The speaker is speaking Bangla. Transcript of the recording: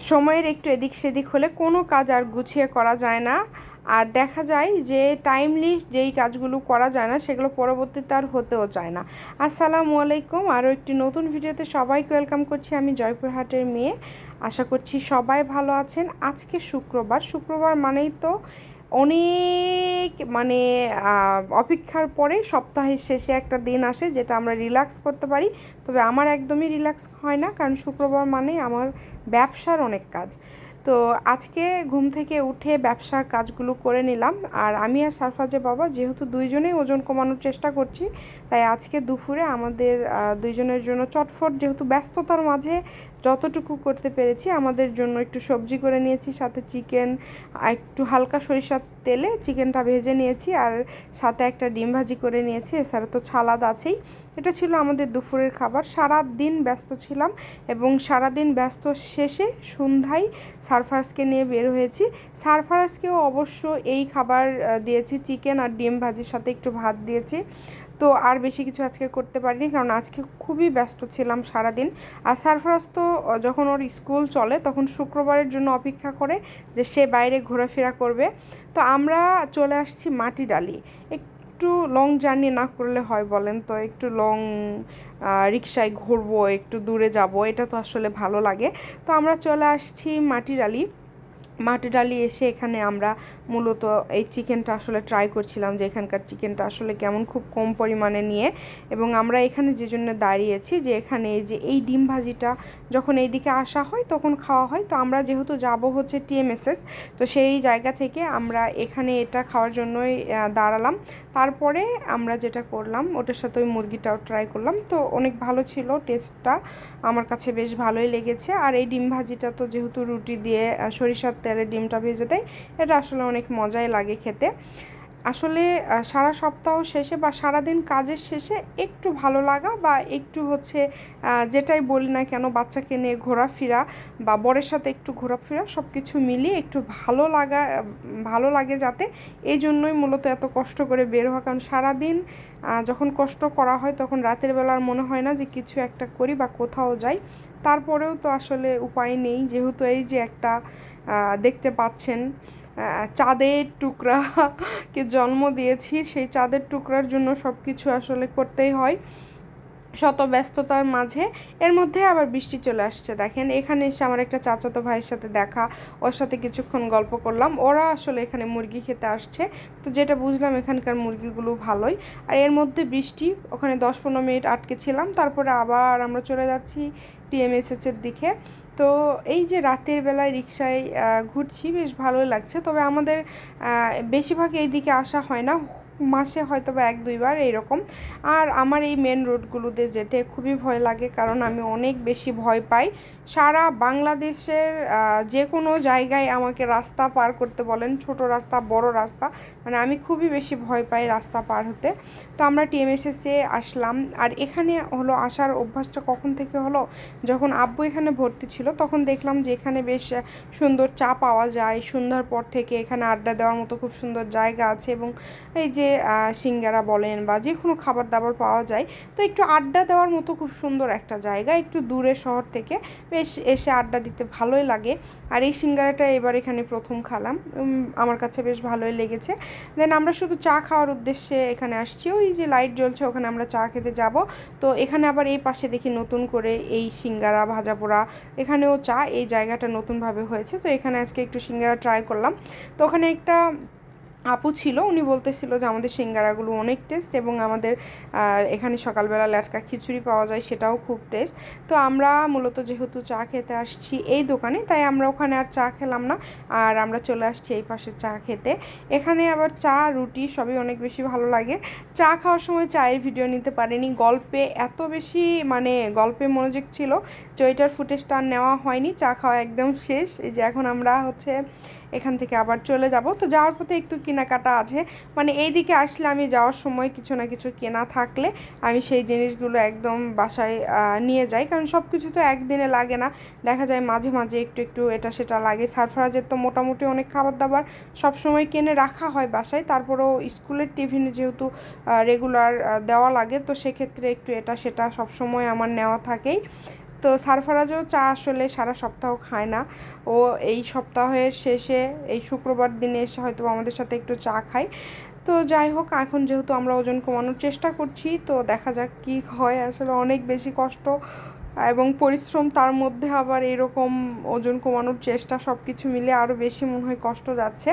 সময়ের একটু এদিক সেদিক হলে কোনো কাজ আর গুছিয়ে করা যায় না। আর দেখা যায় যে টাইমলি যেই কাজগুলো করা যায় না সেগুলো পরবর্তীতে আর হতেও চায় না। আসসালামু আলাইকুম, আরও একটি নতুন ভিডিওতে সবাইকে ওয়েলকাম করছি। আমি জয়পুরহাটের মেয়ে, আশা করছি সবাই ভালো আছেন। আজকে শুক্রবার মানেই তো অনেক অপেক্ষার পরে সপ্তাহের শেষে একটা দিন আসে যেটা আমরা রিল্যাক্স করতে পারি। তবে আমার একদমই রিল্যাক্স হয় না, কারণ শুক্রবার মানে আমার ব্যবসার অনেক কাজ। তো আজকে ঘুম থেকে উঠে ব্যবসার কাজগুলো করে নিলাম। আর আমি আর সারফাজের বাবা যেহেতু দুইজনেই ওজন কমানোর চেষ্টা করছি, তাই আজকে দুপুরে আমাদের দুইজনের জন্য চটফট, যেহেতু ব্যস্ততার মাঝে যতটুকু করতে পেরেছি, আমাদের জন্য একটু সবজি করে নিয়েছি, সাথে চিকেন, একটু হালকা সরিষার তেলে চিকেনটা ভেজে নিয়েছি, আর সাথে একটা ডিম ভাজি করে নিয়েছি। এছাড়া তো ছালাদ আছেই। এটা ছিল আমাদের দুপুরের খাবার। সারা দিন ব্যস্ত ছিলাম এবং সারাদিন ব্যস্ত শেষে সন্ধ্যায় সারফারাজকে নিয়ে বের হয়েছি। সারফারাজকেও অবশ্য এই খাবার দিয়েছি, চিকেন আর ডিম ভাজির সাথে একটু ভাত দিয়েছি। তো আর বেশি কিছু আজকে করতে পারিনি, কারণ আজকে খুবই ব্যস্ত ছিলাম সারাদিন। আর সারফরাজ তো যখন ওর স্কুল চলে তখন শুক্রবারের জন্য অপেক্ষা করে যে সে বাইরে ঘোরাফেরা করবে। তো আমরা চলে আসছি মাটিডালি। একটু লং জার্নি না করলে হয় বলেন তো? একটু লং রিকশায় ঘুরবো, একটু দূরে যাব, এটা তো আসলে ভালো লাগে। তো আমরা চলে আসছি মাটিডালি এসে এখানে আমরা মূলত এই চিকেনটা আসলে ট্রাই করছিলাম যে এখানকার চিকেনটা আসলে কেমন, খুব কম পরিমাণে নিয়ে। এবং আমরা এখানে যে জন্য দাঁড়িয়েছি যে এখানে এই ডিম ভাজিটা যখন এইদিকে আসা হয় তখন খাওয়া হয়। তো আমরা যেহেতু যাব হচ্ছে টিএমএসএস, তো সেই জায়গা থেকে আমরা এখানে এটা খাওয়ার জন্যই দাঁড়ালাম। তারপরে আমরা যেটা করলাম, ওটার সাথে ওই মুরগিটাও ট্রাই করলাম। তো অনেক ভালো ছিল টেস্টটা, আমার কাছে বেশ ভালোই লেগেছে। আর এই ডিম ভাজিটা তো যেহেতু রুটি দিয়ে সরিষার তেলে ডিমটা ভেজে দেয়, এটা আসলে অনেক মজাই লাগে খেতে। আসলে সারা সপ্তাহ শেষে বা সারাদিন কাজের শেষে একটু ভালো লাগা বা একটু হচ্ছে যেটাই বলি না কেন, বাচ্চাকে নিয়ে ঘোরাফেরা বা বরের সাথে একটু ঘোরাফেরা, সব কিছু মিলিয়ে একটু ভালো লাগে যাতে, এই জন্যই মূলত এত কষ্ট করে বের হওয়া। কারণ সারাদিন যখন কষ্ট করা হয় তখন রাতের বেলা আর মনে হয় না যে কিছু একটা করি বা কোথাও যাই। তারপরেও তো আসলে উপায় নেই, যেহেতু এই যে একটা দেখতে পাচ্ছেন চাঁদের টুকরাকে জন্ম দিয়েছি, সেই চাঁদের টুকরার জন্য সব কিছু আসলে করতেই হয় শত ব্যস্ততার মাঝে। এর মধ্যে আবার বৃষ্টি চলে আসছে। দেখেন, এখানে এসে আমার একটা চাচাতো ভাইয়ের সাথে দেখা, ওর সাথে কিছুক্ষণ গল্প করলাম। ওরা আসলে এখানে মুরগি খেতে আসছে। তো যেটা বুঝলাম এখানকার মুরগিগুলো ভালোই। আর এর মধ্যে বৃষ্টি, ওখানে 10-15 মিনিট আটকে ছিলাম, তারপরে আবার আমরা চলে যাচ্ছি টিএমএসএসের দিকে। তো এই যে রাতের বেলায় রিক্সায় ঘুরছি, বেশ ভালোই লাগছে। তবে আমাদের বেশিরভাগ এই দিকে আসা হয় না, মাসে হয়তো বা 1-2 বার এইরকম। আর আমার এই মেন রোডগুলোতে যেতে খুবই ভয় লাগে, কারণ আমি অনেক বেশি ভয় পাই। সারা বাংলাদেশের যে কোনো জায়গায় আমাকে রাস্তা পার করতে বলেন, ছোট রাস্তা বড় রাস্তা, মানে আমি খুবই বেশি ভয় পাই রাস্তা পার হতে। তো আমরা টিএমএসএসে আসলাম। আর এখানে হলো আসার অভ্যাসটা কখন থেকে হলো, যখন আব্বু এখানে ভর্তি ছিল তখন দেখলাম যে এখানে বেশ সুন্দর চা পাওয়া যায়। সন্ধ্যার পর থেকে এখানে আড্ডা দেওয়ার মতো খুব সুন্দর জায়গা আছে, এবং এই যে সিঙ্গারা বলেন বা যে কোনো খাবার দাবার পাওয়া যায়। তো একটু আড্ডা দেওয়ার মতো খুব সুন্দর একটা জায়গা, একটু দূরে শহর থেকে, বেশ এসে আড্ডা দিতে ভালোই লাগে। আর এই সিঙ্গারাটা এবার এখানে প্রথম খেলাম, আমার কাছে বেশ ভালোই লেগেছে। দেন আমরা শুধু চা খাওয়ার উদ্দেশ্যে এখানে আসছি, ওই যে লাইট জ্বলছে ওখানে আমরা চা খেতে যাব। তো এখানে আবার এই পাশে দেখি নতুন করে এই সিঙ্গারা ভাজা পোড়া, এখানেও চা, এই জায়গাটা নতুনভাবে হয়েছে। তো এখানে আজকে একটু সিঙ্গারা ট্রাই করলাম। তো ওখানে একটা আপু ছিল, উনি বলতেছিল যে আমাদের সিঙ্গারাগুলো অনেক টেস্ট, এবং আমাদের এখানে সকালবেলা ল্যাটকা খিচুড়ি পাওয়া যায়, সেটাও খুব টেস্ট। তো আমরা মূলত যেহেতু চা খেতে আসছি এই দোকানে, তাই আমরা ওখানে আর চা খেলাম না, আর আমরা চলে আসছি এই পাশে চা খেতে। এখানে আবার চা রুটি সবই অনেক বেশি ভালো লাগে। চা খাওয়ার সময় চায়ের ভিডিও নিতে পারিনি, গল্পে এত বেশি গল্পে মনোযোগ ছিল যে ওইটার ফুটেজটা আর নেওয়া হয়নি। চা খাওয়া একদম শেষ। এই যে এখন আমরা হচ্ছে এখান থেকে আবার চলে যাব। তো যাওয়ার পথে একটু কেনাকাটা আছে, মানে এই দিকে আসলে আমি যাওয়ার সময় কিছু না কিছু কেনা থাকলে আমি সেই জিনিসগুলো একদম বাসায় নিয়ে যাই, কারণ সব কিছু তো একদিনে লাগে না, দেখা যায় মাঝে মাঝে একটু একটু এটা সেটা লাগে। সারফরাজের তো মোটামুটি অনেক খাবার দাবার সব সময় কিনে রাখা হয় বাসায়, তারপরেও স্কুলের টিফিনে যেহেতু রেগুলার দেওয়া লাগে, তো সেক্ষেত্রে একটু এটা সেটা সব সময় আমার নেওয়া থাকেই। তো সারফারাজও চা আসলে সারা সপ্তাহ খায় না, ও এই সপ্তাহের শেষে এই শুক্রবার দিনে এসে হয়তো আমাদের সাথে একটু চা খায়। তো যাই হোক, এখন যেহেতু আমরা ওজন কমানোর চেষ্টা করছি, তো দেখা যাক কী হয়। আসলে অনেক বেশি কষ্ট এবং পরিশ্রম, তার মধ্যে আবার এরকম ওজন কমানোর চেষ্টা, সব কিছু মিলে আরও বেশি মনে হয় কষ্ট যাচ্ছে।